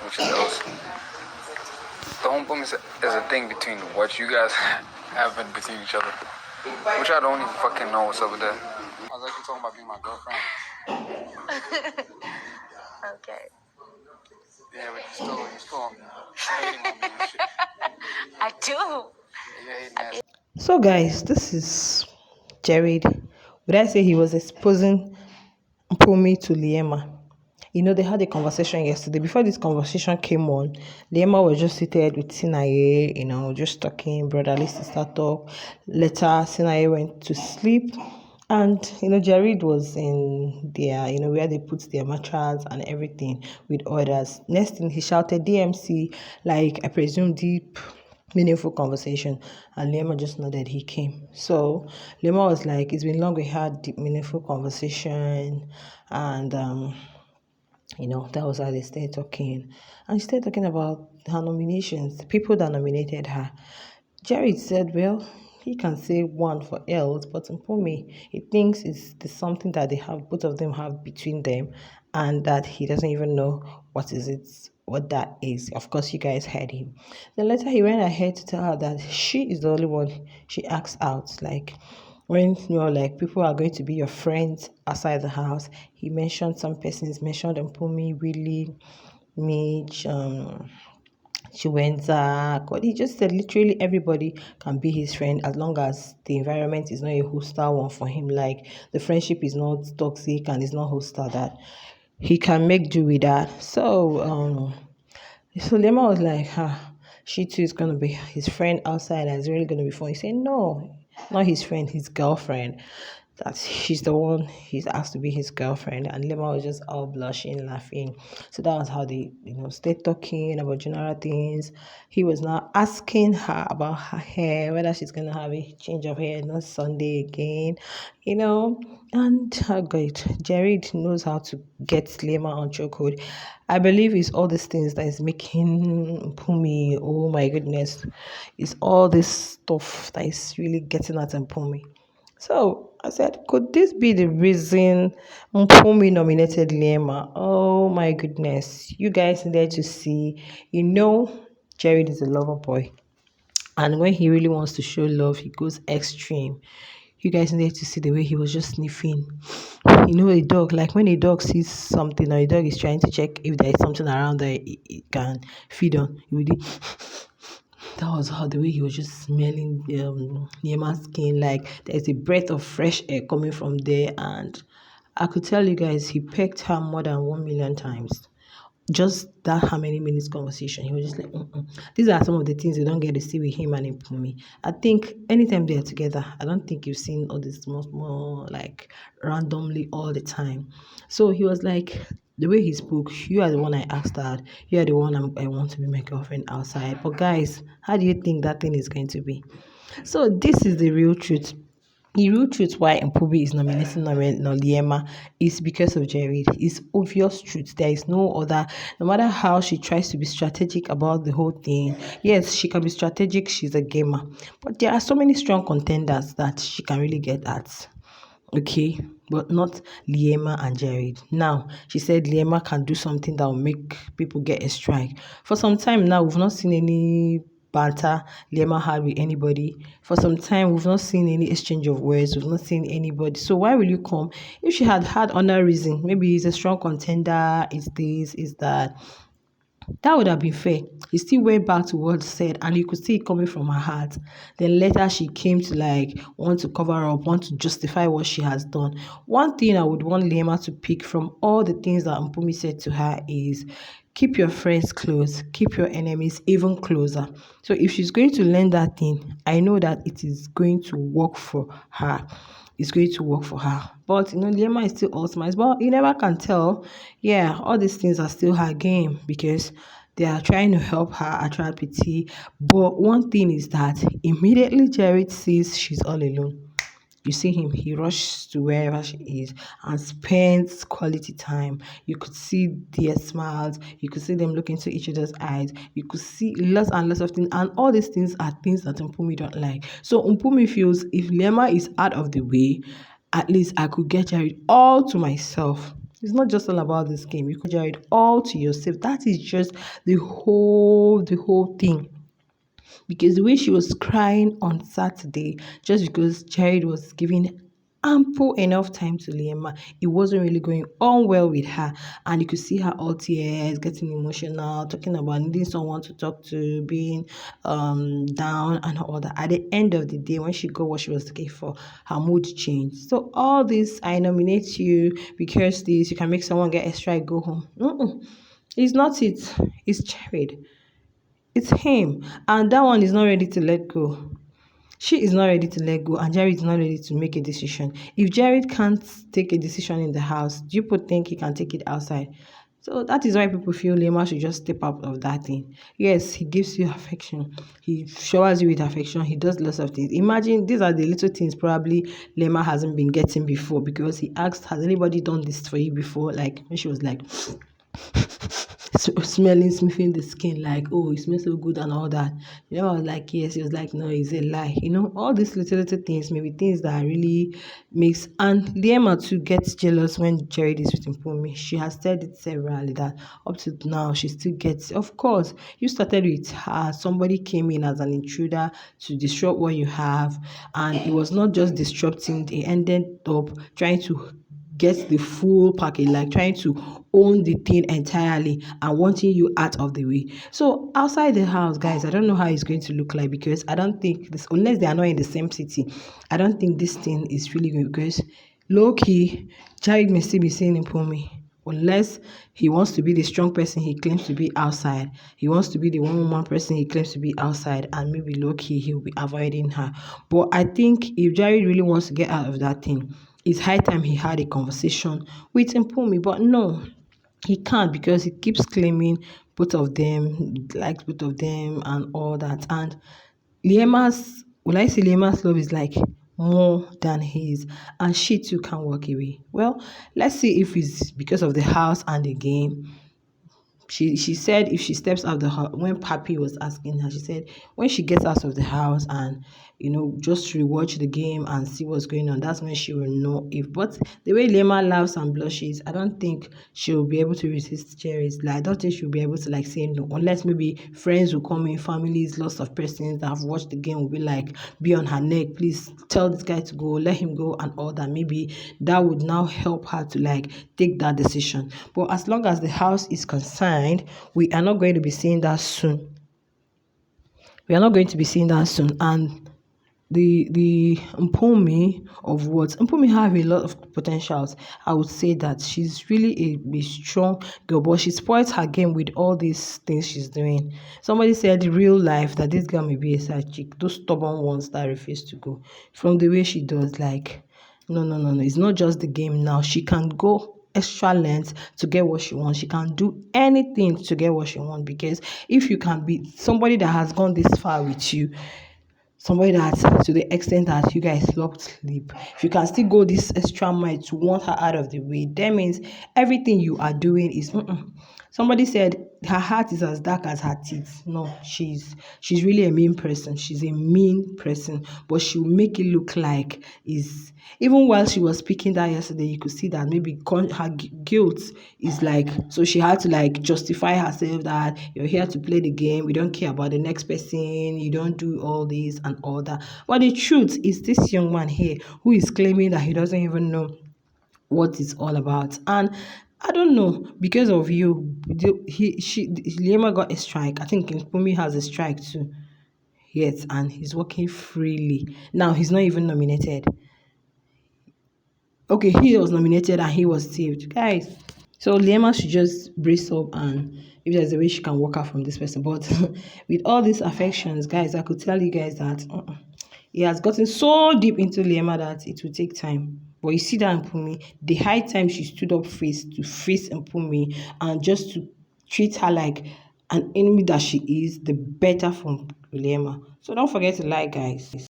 which is else. The homecoming is a thing between what you guys have been between each other, which I don't even fucking know what's up with that. I was actually talking about being my girlfriend. Okay. Yeah, but you still hating on me and shit. I do. You're hating ass. So, guys, this is Jareed. Would I say he was exposing Mpumi to Liema? You know, they had a conversation yesterday. Before this conversation came on, Liema was just seated with Sinaye, just talking, brotherly sister talk. Later, Sinaye went to sleep. And, Jareed was in there, where they put their mattress and everything with others. Next thing, he shouted DMC, like, I presume deep, meaningful conversation. And Liema just nodded, he came. So, Liema was like, it's been long we had deep, meaningful conversation. And, that was how they started talking. And she started talking about her nominations, the people that nominated her. Jared said, well, he can say one for else, but Mpumi, he thinks it's something that they have, both of them have between them, and that he doesn't even know what that is. Of course, you guys heard him. Then later he went ahead to tell her that she is the only one she asked out. Like, when like people are going to be your friends outside the house, he mentioned some persons, mentioned Mpumi, Willie, Mitch, Chiwenza. He just said literally everybody can be his friend as long as the environment is not a hostile one for him. Like the friendship is not toxic and it's not hostile, that he can make do with that. So Lima was like, she too is going to be his friend outside and it's really going to be fun. He said, no, not his friend, his girlfriend. That she's the one he's asked to be his girlfriend. And Lima was just all blushing, laughing. So that was how they, stayed talking about general things. He was now asking her about her hair, whether she's going to have a change of hair, not Sunday again, And God, Jareed knows how to get Lima on chokehold. I believe it's all these things that is making Mpumi, oh my goodness, it's all this stuff that is really getting at Mpumi. So I said, could this be the reason Mpumi nominated Liema? Oh my goodness. You guys needed to see. Jared is a lover boy. And when he really wants to show love, he goes extreme. You guys needed to see the way he was just sniffing. A dog, like when a dog sees something or a dog is trying to check if there is something around that it can feed on, he would that was how the way he was just smelling Liema's skin, like there's a breath of fresh air coming from there. And I could tell you guys, he pecked her more than 1,000,000 times. Just that how many minutes conversation, he was just like, These are some of the things you don't get to see with him and Mpumi. I think anytime they're together, I don't think you've seen all this more like randomly all the time. So he was like, the way he spoke, you are the one I asked out, you are the one I want to be my girlfriend outside. But guys, how do you think that thing is going to be? So this is the real truth. The real truth why Mpumi is nominating Liema is because of Jareed. It's obvious truth. There is no other, no matter how she tries to be strategic about the whole thing. Yes, she can be strategic, she's a gamer. But there are so many strong contenders that she can really get at. Okay, but not Liema and Jareed. Now, she said Liema can do something that will make people get a strike. For some time now, we've not seen any banter Liema had with anybody. For some time, we've not seen any exchange of words. We've not seen anybody. So why will you come? If she had other reason, maybe he's a strong contender, it's this, it's that. That would have been fair. He still went back to what he said, and you could see it coming from her heart. Then later she came to want to cover up, want to justify what she has done. One thing I would want Liema to pick from all the things that Mpumi said to her is keep your friends close, keep your enemies even closer. So if she's going to learn that thing, I know that it is going to work for her. It's going to work for her. But Liema is still all smiles. But you never can tell. Yeah, all these things are still her game because they are trying to help her attract PT. But one thing is that immediately Jared sees she's all alone, you see him, he rushes to wherever she is and spends quality time. You could see their smiles. You could see them look into each other's eyes. You could see lots and lots of things. And all these things are things that Mpumi don't like. So Mpumi feels if Liema is out of the way, at least I could get Jared all to myself. It's not just all about this game. You could enjoy it all to yourself. That is just the whole thing. Because the way she was crying on Saturday, just because Jared was giving ample enough time to Liema, it wasn't really going on well with her. And you could see her all tears, getting emotional, talking about needing someone to talk to, being down and all that. At the end of the day, when she got what she was looking for, her mood changed. So all this, I nominate you because this, you can make someone get extra, go home. It's not it. It's Jared. It's him. And that one is not ready to let go. She is not ready to let go, and Jared is not ready to make a decision. If Jared can't take a decision in the house, do you think he can take it outside? So that is why people feel Lima should just step out of that thing. Yes, he gives you affection. He showers you with affection. He does lots of things. Imagine these are the little things probably Lima hasn't been getting before, because he asked, has anybody done this for you before? Like when she was like, sniffing the skin, like, oh, it smells so good and all that. I was like, yes. He was like, no, it's a lie. All these little things, maybe things that really makes. And Liema too gets jealous when Jared is with Mpumi. She has said it severally that up to now she still gets. Of course, you started with her. Somebody came in as an intruder to disrupt what you have, and it was not just disrupting. They ended up trying to get the full package, like trying to own the thing entirely and wanting you out of the way. So outside the house, guys, I don't know how it's going to look like, because I don't think this, unless they are not in the same city, I don't think this thing is really good, because low key, Jared may still be saying Mpumi. Unless he wants to be the strong person he claims to be outside. He wants to be the one-woman person he claims to be outside, and maybe low-key he'll be avoiding her. But I think if Jared really wants to get out of that thing, it's high time he had a conversation with Mpumi. But no, he can't, because he keeps claiming both of them, likes both of them and all that. And Liema's love is like more than his, and she too can't walk away. Well, let's see if it's because of the house and the game. She said if she steps out of the house, when Papi was asking her, she said when she gets out of the house and just rewatch the game and see what's going on, that's when she will know if. But the way Lema laughs and blushes, I don't think she'll be able to resist cherries. Like I don't think she'll be able to say no, unless maybe friends will come in, families, lots of persons that have watched the game will be like, be on her neck, please tell this guy to go, let him go and all that. Maybe that would now help her to take that decision. But as long as the house is concerned, we are not going to be seeing that soon. And the Mpumi of what Mpumi have a lot of potentials. I would say that she's really a strong girl, but she spoils her game with all these things she's doing. Somebody said in real life that this girl may be a side chick, those stubborn ones that refuse to go. From the way she does, no. It's not just the game now. She can go extra length to get what she wants. She can do anything to get what she wants, because if you can be somebody that has gone this far with you, somebody that to the extent that you guys locked lip, if you can still go this extra mile to want her out of the way, that means everything you are doing is somebody said her heart is as dark as her teeth. No, she's really a mean person. She's a mean person, but she'll make it look like is. Even while she was speaking that yesterday, you could see that maybe her guilt is so she had to justify herself that you're here to play the game, we don't care about the next person, you don't do all this and all that. But the truth is, this young man here who is claiming that he doesn't even know what it's all about. And I don't know, because of you, Liema got a strike. I think Mpumi has a strike too. Yes, and he's working freely. Now he's not even nominated. Okay, he was nominated and he was saved. Guys, so Liema should just brace up, and if there's a way she can walk out from this person. But with all these affections, guys, I could tell you guys that he has gotten so deep into Liema that it will take time. But you see that Mpumi, the high time she stood up face to face Mpumi and just to treat her like an enemy that she is, the better for Liema. So don't forget to like, guys.